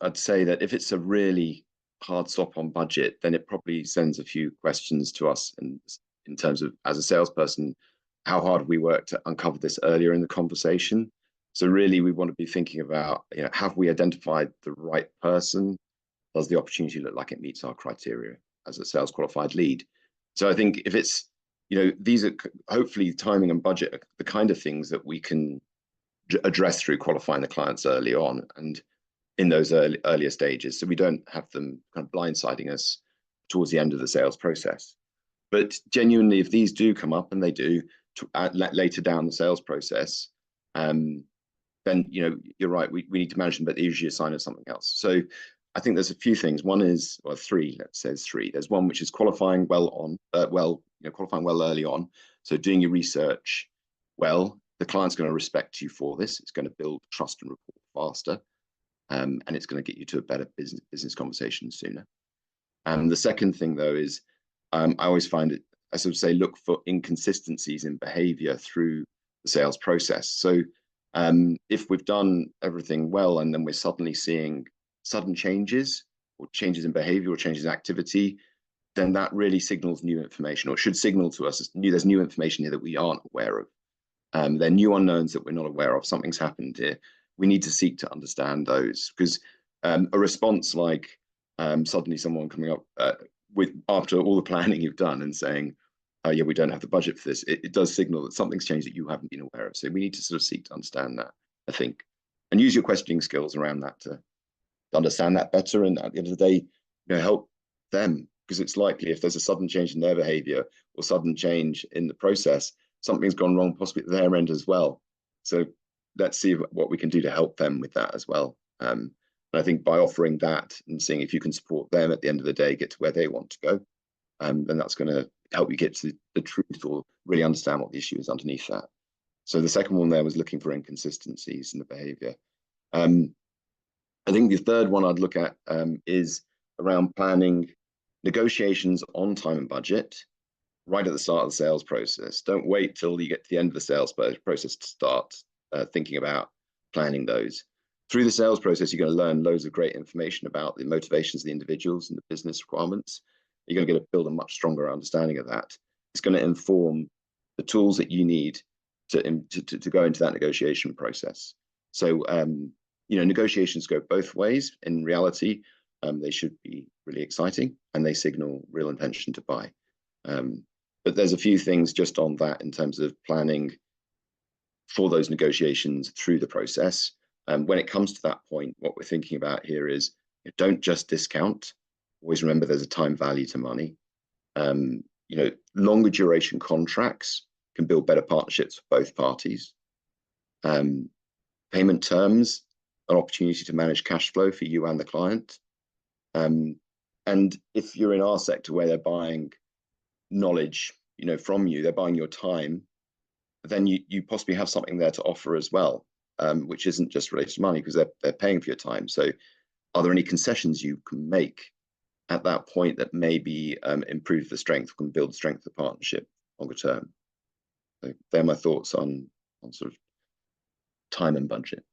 I'd say that if it's a really hard stop on budget, then it probably sends a few questions to us, and in terms of, as a salesperson, how hard we work to uncover this earlier in the conversation. So really, we want to be thinking about, have we identified the right person? Does the opportunity look like it meets our criteria as a sales qualified lead? So I think if it's, these are hopefully timing and budget are the kind of things that we can address through qualifying the clients early on and in those earlier stages, so we don't have them kind of blindsiding us towards the end of the sales process. But genuinely, if these do come up, and they do later down the sales process, then you're right. We need to manage them, but they're usually a sign of something else. So I think there's a few things. One is, well, three. Let's say three. There's one which is qualifying qualifying well early on. So doing your research well. The client's going to respect you for this. It's going to build trust and rapport faster, and it's going to get you to a better business conversation sooner. And the second thing, though, is I always find it, I sort of say, look for inconsistencies in behaviour through the sales process. So if we've done everything well and then we're suddenly seeing sudden changes or changes in behaviour or changes in activity, then that really signals new information, or should signal to us there's new information here that we aren't aware of. They're new unknowns that we're not aware of. Something's happened here. We need to seek to understand those, because a response like suddenly someone coming up after all the planning you've done and saying, oh yeah, we don't have the budget for this, it does signal that something's changed that you haven't been aware of. So we need to sort of seek to understand that, I think, and use your questioning skills around that to understand that better, and at the end of the day, help them, because it's likely if there's a sudden change in their behavior or sudden change in the process, something's gone wrong possibly at their end as well. So let's see what we can do to help them with that as well. And I think by offering that and seeing if you can support them at the end of the day, get to where they want to go, then that's going to help you get to the truth, or really understand what the issue is underneath that. So the second one there was looking for inconsistencies in the behavior. I think the third one I'd look at is around planning negotiations on time and budget right at the start of the sales process. Don't wait till you get to the end of the sales process to start thinking about planning those. Through the sales process, you're going to learn loads of great information about the motivations of the individuals and the business requirements. You're going to build a much stronger understanding of that. It's going to inform the tools that you need to go into that negotiation process. So, negotiations go both ways. In reality, they should be really exciting, and they signal real intention to buy. But there's a few things just on that in terms of planning for those negotiations through the process. When it comes to that point, what we're thinking about here is, don't just discount. Always remember there's a time value to money. Longer duration contracts can build better partnerships for both parties. Payment terms, an opportunity to manage cash flow for you and the client. And if you're in our sector where they're buying knowledge, from you, they're buying your time, then you possibly have something there to offer as well, which isn't just related to money, because they're paying for your time. So are there any concessions you can make at that point that maybe improve the strength, can build the strength of the partnership longer term? So they're my thoughts on sort of time and budget.